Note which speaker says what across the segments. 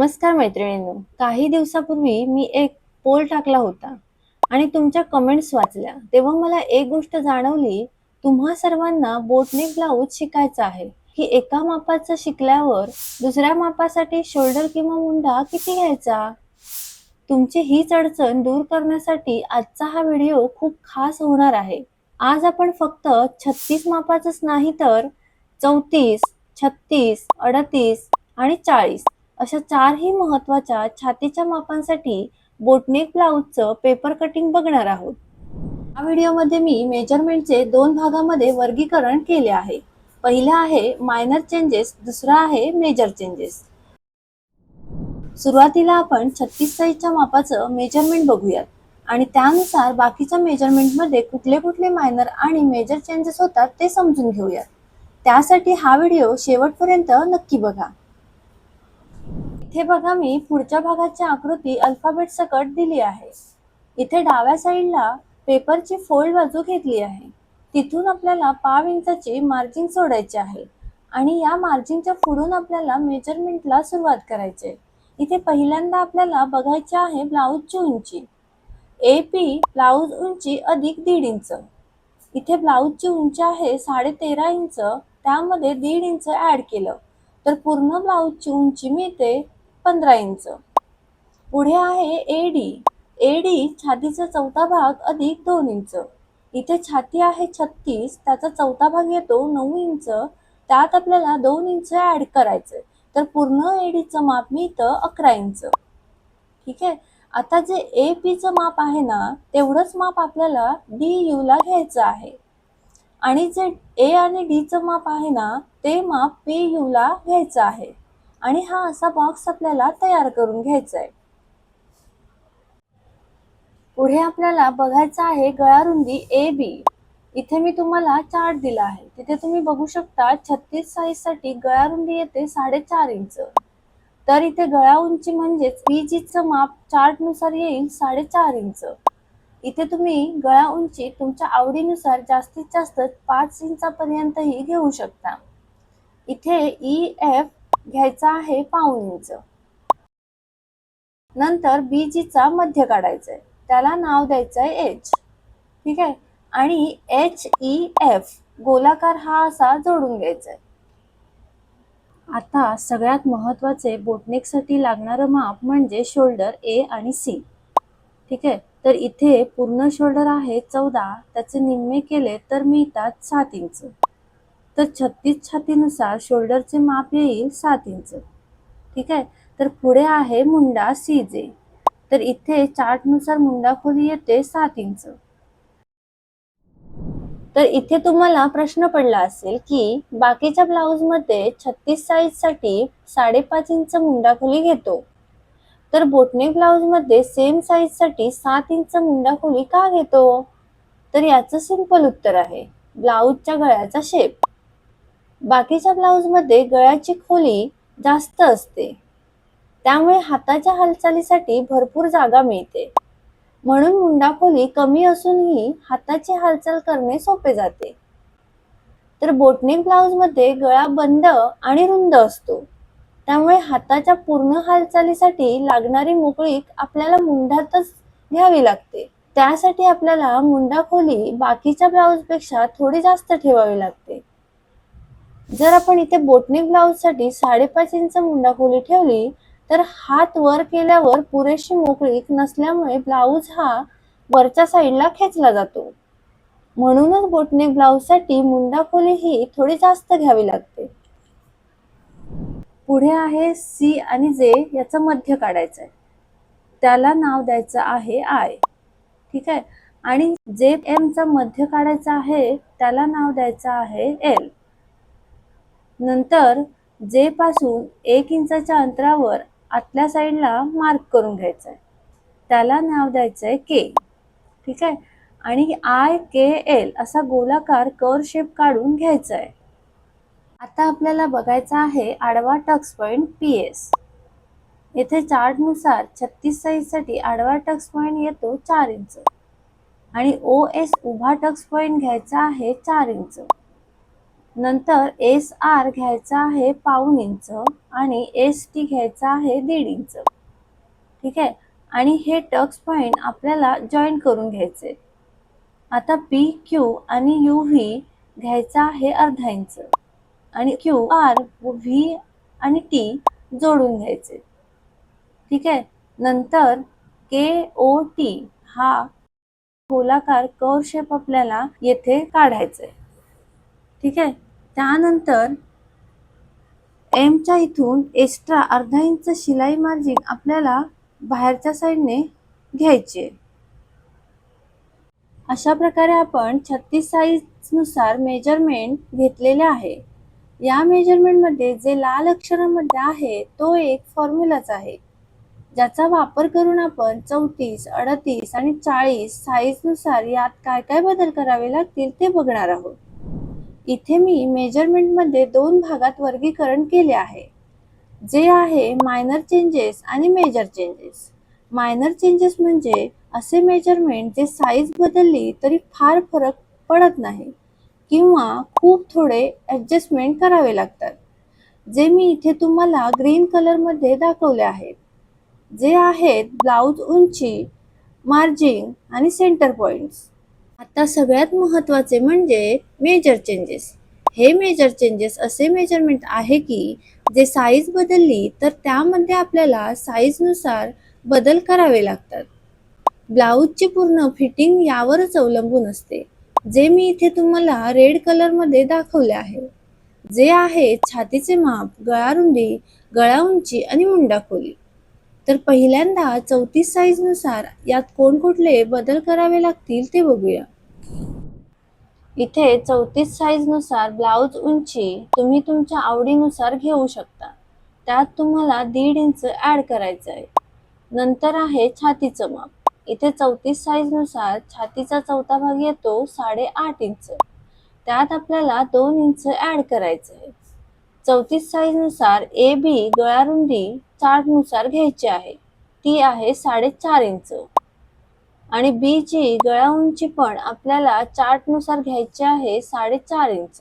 Speaker 1: नमस्कार मैत्रिणींनो. काही दिवसापूर्वी मी एक पोल टाकला होता आणि तुमच्या कमेंट्स वाचल्या. तेव्हा मला एक गोष्ट जाणवली, तुम्हा सर्वांना बोटनेक ब्लाऊज शिकायचा आहे, की एका मापाचं शिकल्यावर दुसऱ्या मापासाठी शोल्डर किंवा मुंडा किती घ्यायचा? तुमची हीच अडचण दूर करण्यासाठी आजचा हा व्हिडिओ खूप खास होणार आहे. आज आपण फक्त 36 मापाचंच नाही तर 34, 36, 38 आणि 40 अशा चारही महत्वाच्या छातीच्या मापांसाठी बोटनेक ब्लाऊजचं पेपर कटिंग बघणार आहोत. या व्हिडिओमध्ये मी मेजरमेंटचे दोन भागामध्ये वर्गीकरण केले आहे. पहिला आहे मायनर चेंजेस, दुसरा आहे मेजर चेंजेस. सुरुवातीला आपण 36 साईजच्या मापाचं मेजरमेंट बघूयात आणि त्यानुसार बाकीच्या मेजरमेंटमध्ये कुठले कुठले मायनर आणि मेजर चेंजेस होतात ते समजून घेऊयात. त्यासाठी हा व्हिडिओ शेवटपर्यंत नक्की बघा. इथे बघा, मी पुढच्या भागाची आकृती अल्फाबेट सकट दिली आहे. इथे डाव्या साईडला पेपरची फोल्ड बाजू घेतली आहे. तिथून आपल्याला पाव इंचाची मार्जिन सोडायची आहे आणि या मार्जिनच्या पुढून आपल्याला मेजरमेंटला सुरुवात करायची आहे. इथे पहिल्यांदा आपल्याला बघायचे आहे ब्लाऊजची उंची. AP ब्लाऊज उंची अधिक 1.5 इंच. इथे ब्लाऊजची उंची आहे 13.5 इंच, त्यामध्ये 1.5 इंच ऍड केलं तर पूर्ण ब्लाऊजची उंची मिळते 15 इंच. पुढे आहे AD छातीचा चौथा भाग अधिक 2 इंच. इथे छाती आहे 36, त्याचा चौथा भाग येतो 9 इंच, त्यात आपल्याला 2 इंच ऍड करायचे तर पूर्ण ADचं माप मिळतं 11 इंच. ठीक आहे. आता जे APचं माप आहे ना, तेवढंच माप आपल्याला DU ला घ्यायचं आहे आणि जे A आणि Dचं माप आहे ना, ते माप PU ला घ्यायचं आहे आणि हा असा बॉक्स आपल्याला तयार करून घ्यायचा आहे. पुढे आपल्याला बघायचं आहे गळा रुंदी AB. इथे मी तुम्हाला चार्ट दिला आहे. तिथे तुम्ही बघू शकता 36 साईजसाठी गळा रुंदी येते 4.5 इंच. तर इथे गळा उंची म्हणजेच PGचं माप चार्टनुसार येईल 4.5 इंच. इथे तुम्ही गळा उंची तुमच्या आवडीनुसार जास्तीत जास्त 5 इंचापर्यंतही घेऊ शकता. इथे EF घ्यायचा आहे पाऊण इंच. नंतर BGचा मध्य काढायचा आहे, त्याला नाव द्यायचं आहे H. ठीक आहे. आणि HEF गोलाकार हा असा जोडून घ्यायचा आहे. आता सगळ्यात महत्वाचे बोटनेकसाठी लागणारं माप म्हणजे शोल्डर A आणि C. ठीक आहे. तर इथे पूर्ण शोल्डर आहे 14, त्याचे निम्मे केले तर मिळतात 7 इंच. तर 36 छातीनुसार शोल्डरचे माप येईल 7 इंच. ठीक आहे. तर पुढे आहे मुंडा CJ. तर इथे चार्टनुसार मुंडा खोली येते 7 इंच. तर इथे तुम्हाला प्रश्न पडला असेल की बाकीच्या ब्लाऊज मध्ये 36 साईज साठी 5.5 इंच मुंडा खोली घेतो, तर बोटनेक ब्लाऊज मध्ये सेम साईज साठी 7 इंच मुंडा खोली का घेतो? तर याचं सिंपल उत्तर आहे ब्लाऊजच्या गळ्याचा शेप. बाकीच्या ब्लाऊज मध्ये गळ्याची खोली जास्त असते, त्यामुळे हाताच्या हालचालीसाठी भरपूर जागा मिळते. म्हणून मुंडा खोली कमी असूनही हाताची हालचाल करणे सोपे जाते. तर बोटनेक ब्लाऊज मध्ये गळा बंद आणि रुंद असतो, त्यामुळे हाताच्या पूर्ण हालचालीसाठी लागणारी मोकळीक आपल्याला मुंडातच घ्यावी लागते. त्यासाठी आपल्याला मुंडा खोली बाकीच्या ब्लाऊज पेक्षा थोडी जास्त ठेवावी लागते. जर आपण इथे बोटनेक ब्लाऊज साठी 5.5 इंच मुंडा खोली ठेवली तर हात वर केल्यावर पुरेशी मोकळीक नसल्यामुळे ब्लाऊज हा वरच्या साईडला खेचला जातो. म्हणूनच बोटनेक ब्लाऊज साठी मुंडा खोली ही थोडी जास्त घ्यावी लागते. पुढे आहे C आणि J याचं मध्य काढायचं आहे, त्याला नाव द्यायचं आहे I. ठीक आहे. आणि JM चा मध्य काढायचा आहे, त्याला नाव द्यायचं आहे L. नंतर J पासून 1 इंचाच्या अंतरावर आतल्या साईडला मार्क करून घ्यायचं आहे, त्याला नाव द्यायचं आहे K. ठीक आहे. आणि IKL असा गोलाकार कर्व शेप काढून घ्यायचा आहे. आता आपल्याला बघायचा आहे आडवा टक्स पॉइंट PS. येथे चार्टनुसार 36 साईज साठी आडवा टक्स पॉइंट येतो 4 इंच आणि OS उभा टक्स पॉइंट घ्यायचा आहे 4 इंच. नंतर एस आर घ्यायचा आहे पाऊण इंच आणि एस टी घ्यायचा आहे 1.5 इंच. ठीक आहे, आणि हे टक्स पॉइंट आपल्याला जॉईन करून घ्यायचे. आता पी क्यू आणि यू व्ही घ्यायचा आहे अर्धा इंच आणि क्यू आर व व्ही आणि टी जोडून घ्यायचे. ठीक आहे, नंतर के ओ टी हा गोलाकार कर्व शेप आपल्याला येथे काढायचा आहे. ठीक आहे, त्यानंतर एमच्या इथून एक्स्ट्रा अर्धा इंच शिलाई मार्जिन आपल्याला बाहेरच्या साईडने घ्यायची. अशा प्रकारे आपण 36 साईजनुसार मेजरमेंट घेतलेले आहे. या मेजरमेंटमध्ये जे लाल अक्षरामध्ये आहे तो एक फॉर्म्युलाच आहे, ज्याचा वापर करून आपण 34, 38 आणि 40 साईजनुसार यात काय काय बदल करावे लागतील ते बघणार आहोत. इथे मी मेजरमेंटमध्ये 2 भागात वर्गीकरण केले आहे, जे आहे मायनर चेंजेस आणि मेजर चेंजेस. मायनर चेंजेस म्हणजे असे मेजरमेंट जे साईज बदलली तरी फार फरक पडत नाही किंवा खूप थोडे ॲडजस्टमेंट करावे लागतात, जे मी इथे तुम्हाला ग्रीन कलरमध्ये दाखवले आहेत, जे आहेत ब्लाउज उंची, मार्जिन आणि सेंटर पॉइंट्स. आता सगळ्यात महत्त्वाचे म्हणजे मेजर चेंजेस. हे मेजर चेंजेस असे मेजरमेंट आहे की जे साईज बदलली तर त्यामध्ये आपल्याला साईजनुसार बदल करावे लागतात. ब्लाऊजची पूर्ण फिटिंग यावरच अवलंबून असते, जे मी इथे तुम्हाला रेड कलरमध्ये दाखवले आहे, जे आहे छातीचे माप, गळा रुंदी, गळा उंची आणि मुंडा खोली. तर पहिल्यांदा 34 साईजनुसार यात कोणकुठले बदल करावे लागतील ते बघूया. इथे 34 साईजनुसार ब्लाऊज उंची तुम्ही तुमच्या आवडीनुसार घेऊ शकता. त्यात तुम्हाला 1.5 इंच ॲड करायचं आहे. नंतर आहे छातीचं माप. इथे 34 साईजनुसार छातीचा चौथा भाग येतो 8.5 इंच. त्यात आपल्याला 2 इंच ॲड करायचं आहे. 34 साईजनुसार ए बी गळा रुंदी चार्टनुसार घ्यायची आहे. ती आहे 4.5 इंच. आणि बी ची गळा उंची पण आपल्याला चार्टनुसार घ्यायची आहे 4.5 इंच.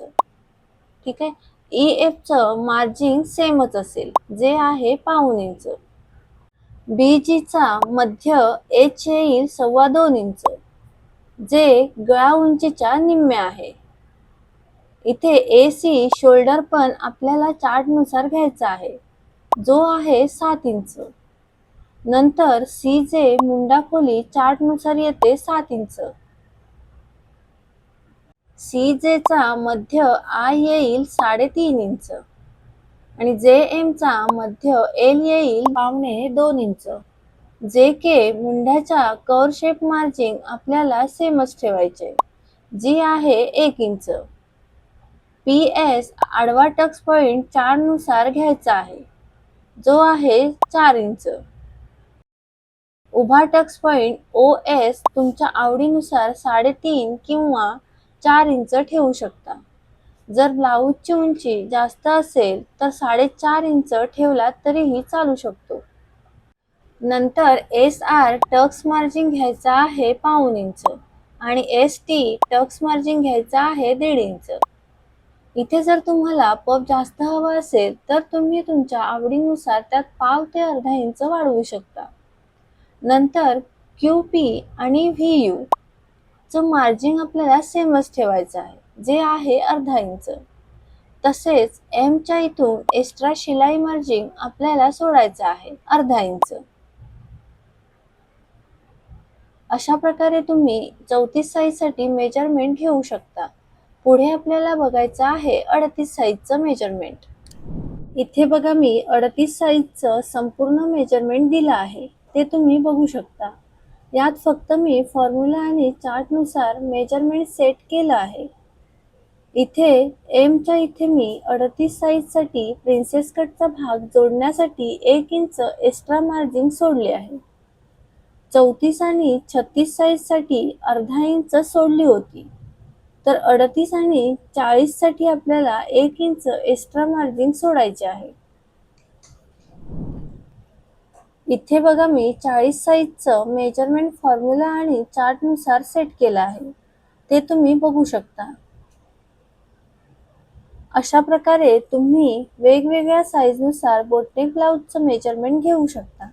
Speaker 1: ठीक आहे, ई एफचं मार्जिन सेमच असेल, जे आहे पाऊण इंच. बी जीचा मध्य एच येईल 2.25 इंच, जे गळा उंचीच्या निम्मे आहे. इथे ए सी शोल्डर पण आपल्याला चार्टनुसार घ्यायचा आहे, जो आहे 7 इंच. नंतर सी जे मुंडा खोली चार्टनुसार येते 7 इंच. सी जे चा मध्य आय येईल 3.5 इंच आणि जे एम चा मध्य एल येईल 1.25 इंच. जे के मुंड्याच्या कर्व शेप मार्जिन आपल्याला सेमच ठेवायचे, जी आहे 1 इंच. पी एस आडवा टक्स पॉइंट चार्टनुसार घ्यायचा आहे, जो आहे 4 इंच. उभा टक्स पॉइंट ओ एस तुमच्या आवडीनुसार 3.5 किंवा 4 इंच ठेवू शकता. जर ब्लाऊजची उंची जास्त असेल तर 4.5 इंच ठेवला तरीही चालू शकतो. नंतर एस आर टक्स मार्जिन घ्यायचा आहे पाऊण इंच आणि एस टी टक्स मार्जिन घ्यायचा आहे 1.5 इंच. इथे जर तुम्हाला पफ जास्त हवा असेल तर तुम्ही तुमच्या आवडीनुसार त्यात पाव ते अर्धा इंच वाढवू शकता. नंतर क्यू पी आणि व्ही यू चं मार्जिन आपल्याला सेमच ठेवायचं आहे, जे आहे अर्धा इंच. तसेच एमच्या इथून एक्स्ट्रा शिलाई मार्जिन आपल्याला सोडायचं आहे अर्धा इंच. अशा प्रकारे तुम्ही 34 साईजसाठी मेजरमेंट घेऊ शकता. पुढे आपल्याला बघायचं आहे 38 साईजचं मेजरमेंट. इथे बघा मी 38 साईजचं संपूर्ण मेजरमेंट दिलं आहे, ते तुम्ही बघू शकता. यात फक्त मी फॉर्म्युला आणि चार्टनुसार मेजरमेंट सेट केलं आहे. इथे एमच्या इथे मी 38 साईजसाठी प्रिन्सेस कटचा भाग जोडण्यासाठी 1 इंच एक्स्ट्रा मार्जिन सोडले आहे. 34 आणि 36 साईजसाठी अर्धा इंच सोडली होती, तर 38 आणि 40 साठी आपल्याला 1 इंच एक्स्ट्रा मार्जिन सोडायचे आहे. इथे बघा मी 40 साईजचं मेजरमेंट फॉर्म्युला आणि चार्टनुसार सेट केलं आहे, ते तुम्ही बघू शकता. अशा प्रकारे तुम्ही वेगवेगळ्या साईजनुसार बोटनेक ब्लाउजचं मेजरमेंट घेऊ शकता.